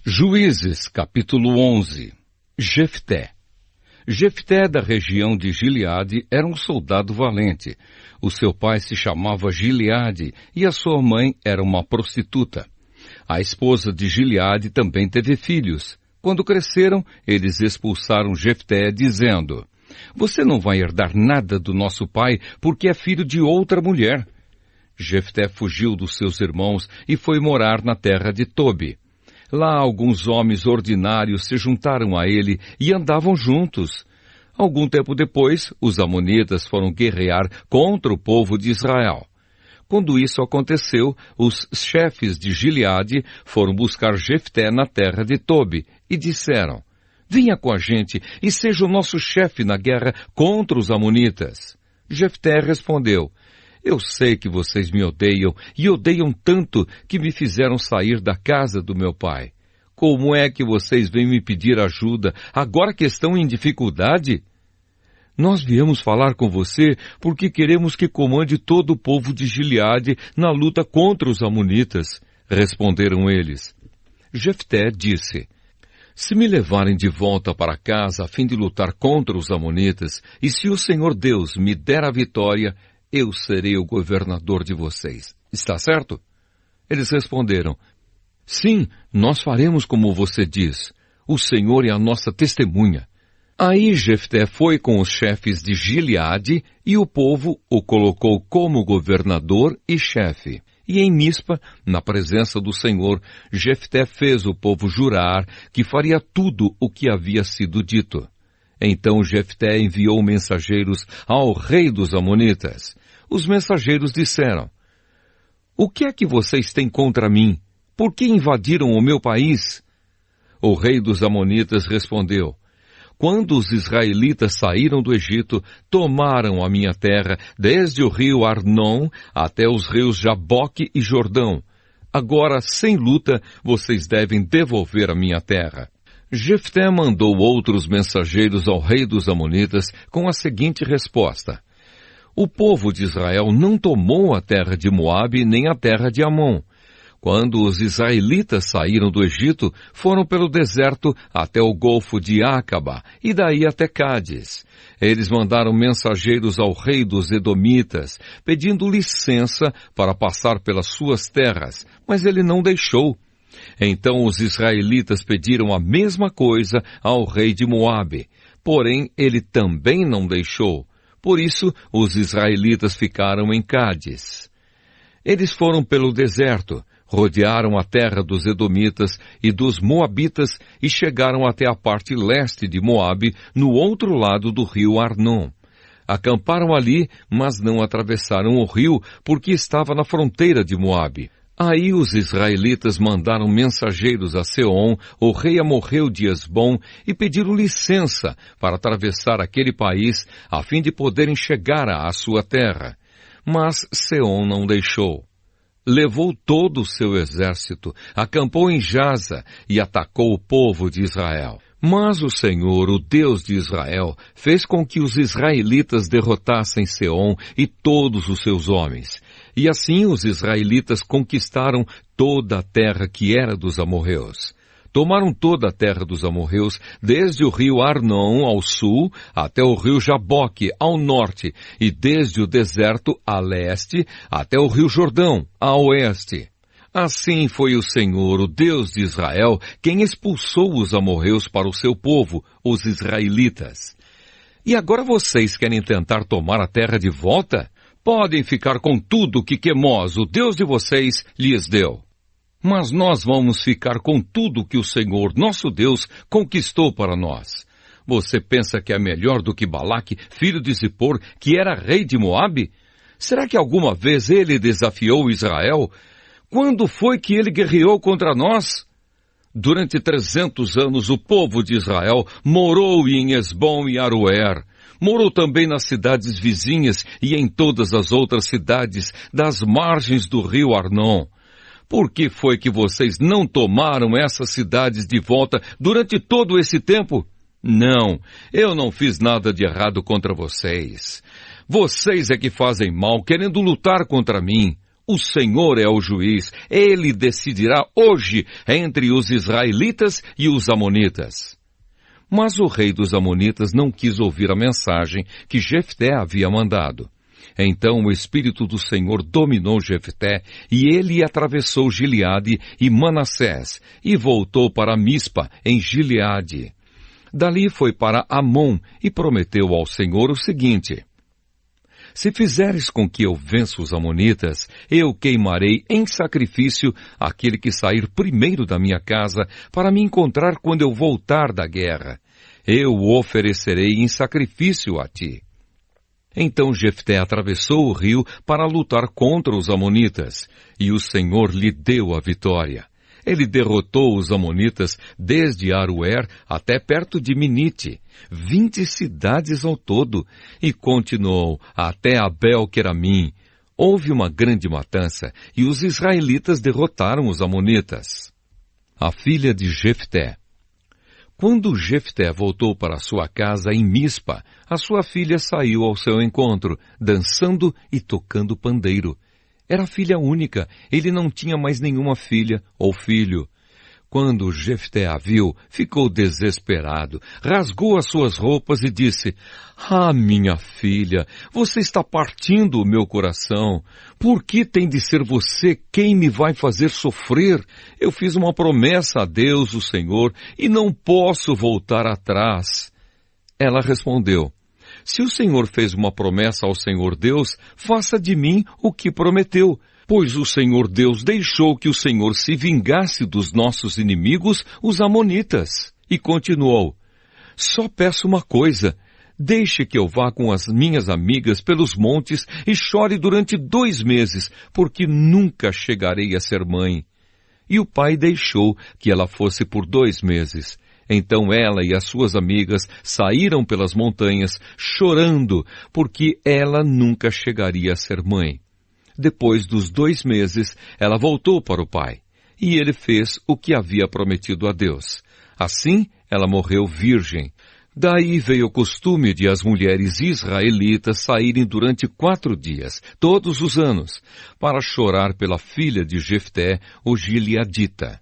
Juízes, capítulo 11. Jefté. Jefté, da região de Gileade, era um soldado valente. O seu pai se chamava Gileade e a sua mãe era uma prostituta. A esposa de Gileade também teve filhos. Quando cresceram, eles expulsaram Jefté, dizendo: "Você não vai herdar nada do nosso pai, porque é filho de outra mulher." Jefté fugiu dos seus irmãos e foi morar na terra de Tobi. Lá alguns homens ordinários se juntaram a ele e andavam juntos. Algum tempo depois, os amonitas foram guerrear contra o povo de Israel. Quando isso aconteceu, os chefes de Gileade foram buscar Jefté na terra de Tobi e disseram: "Venha com a gente e seja o nosso chefe na guerra contra os amonitas." Jefté respondeu: "Eu sei que vocês me odeiam, e odeiam tanto que me fizeram sair da casa do meu pai. Como é que vocês vêm me pedir ajuda, agora que estão em dificuldade?" "Nós viemos falar com você porque queremos que comande todo o povo de Gileade na luta contra os amonitas," responderam eles. Jefté disse: "Se me levarem de volta para casa a fim de lutar contra os amonitas, e se o Senhor Deus me der a vitória, eu serei o governador de vocês. Está certo?" Eles responderam: "Sim, nós faremos como você diz. O Senhor é a nossa testemunha." Aí Jefté foi com os chefes de Gileade e o povo o colocou como governador e chefe. E em Mispa, na presença do Senhor, Jefté fez o povo jurar que faria tudo o que havia sido dito. Então Jefté enviou mensageiros ao rei dos amonitas. Os mensageiros disseram: "O que é que vocês têm contra mim? Por que invadiram o meu país?" O rei dos amonitas respondeu: "Quando os israelitas saíram do Egito, tomaram a minha terra, desde o rio Arnon até os rios Jaboque e Jordão. Agora, sem luta, vocês devem devolver a minha terra." Jefté mandou outros mensageiros ao rei dos amonitas com a seguinte resposta: "O povo de Israel não tomou a terra de Moabe nem a terra de Amon. Quando os israelitas saíram do Egito, foram pelo deserto até o golfo de Acaba e daí até Cádiz. Eles mandaram mensageiros ao rei dos Edomitas, pedindo licença para passar pelas suas terras, mas ele não deixou. Então os israelitas pediram a mesma coisa ao rei de Moabe, porém ele também não deixou. Por isso, os israelitas ficaram em Cádiz. Eles foram pelo deserto, rodearam a terra dos Edomitas e dos Moabitas e chegaram até a parte leste de Moabe, no outro lado do rio Arnon. Acamparam ali, mas não atravessaram o rio, porque estava na fronteira de Moabe. Aí os israelitas mandaram mensageiros a Seom, o rei amorreu de Hesbom, e pediram licença para atravessar aquele país, a fim de poderem chegar à sua terra. Mas Seom não deixou. Levou todo o seu exército, acampou em Jaza e atacou o povo de Israel. Mas o Senhor, o Deus de Israel, fez com que os israelitas derrotassem Seom e todos os seus homens. E assim os israelitas conquistaram toda a terra que era dos amorreus. Tomaram toda a terra dos amorreus, desde o rio Arnon ao sul até o rio Jaboque ao norte, e desde o deserto a leste até o rio Jordão a oeste. Assim foi o Senhor, o Deus de Israel, quem expulsou os amorreus para o seu povo, os israelitas. E agora vocês querem tentar tomar a terra de volta? Podem ficar com tudo que Quemós, o Deus de vocês, lhes deu. Mas nós vamos ficar com tudo que o Senhor, nosso Deus, conquistou para nós. Você pensa que é melhor do que Balaque, filho de Zippor, que era rei de Moabe? Será que alguma vez ele desafiou Israel? Quando foi que ele guerreou contra nós? Durante 300 anos o povo de Israel morou em Hesbom e Aroer. Morou também nas cidades vizinhas e em todas as outras cidades das margens do rio Arnon. Por que foi que vocês não tomaram essas cidades de volta durante todo esse tempo? Não, eu não fiz nada de errado contra vocês. Vocês é que fazem mal, querendo lutar contra mim. O Senhor é o juiz. Ele decidirá hoje entre os israelitas e os amonitas. Mas o rei dos amonitas não quis ouvir a mensagem que Jefté havia mandado. Então o Espírito do Senhor dominou Jefté, e ele atravessou Gileade e Manassés, e voltou para Mispa, em Gileade. Dali foi para Amon, e prometeu ao Senhor o seguinte: se fizeres com que eu vença os amonitas, eu queimarei em sacrifício aquele que sair primeiro da minha casa para me encontrar quando eu voltar da guerra. Eu o oferecerei em sacrifício a ti. Então Jefté atravessou o rio para lutar contra os amonitas, e o Senhor lhe deu a vitória. Ele derrotou os amonitas desde Aroer até perto de Minite, 20 cidades ao todo, e continuou até Abel-Queramim. Houve uma grande matança, e os israelitas derrotaram os amonitas. A filha de Jefté. Quando Jefté voltou para sua casa em Mispa, a sua filha saiu ao seu encontro, dançando e tocando pandeiro. Era filha única, ele não tinha mais nenhuma filha ou filho. Quando Jefté a viu, ficou desesperado, rasgou as suas roupas e disse: ah, minha filha, você está partindo o meu coração. Por que tem de ser você quem me vai fazer sofrer? Eu fiz uma promessa a Deus, o Senhor, e não posso voltar atrás. Ela respondeu: se o Senhor fez uma promessa ao Senhor Deus, faça de mim o que prometeu. Pois o Senhor Deus deixou que o Senhor se vingasse dos nossos inimigos, os amonitas. E continuou: só peço uma coisa, deixe que eu vá com as minhas amigas pelos montes e chore durante 2 meses, porque nunca chegarei a ser mãe. E o pai deixou que ela fosse por 2 meses. Então ela e as suas amigas saíram pelas montanhas, chorando, porque ela nunca chegaria a ser mãe. Depois dos 2 meses, ela voltou para o pai, e ele fez o que havia prometido a Deus. Assim, ela morreu virgem. Daí veio o costume de as mulheres israelitas saírem durante 4 dias, todos os anos, para chorar pela filha de Jefté, o gileadita.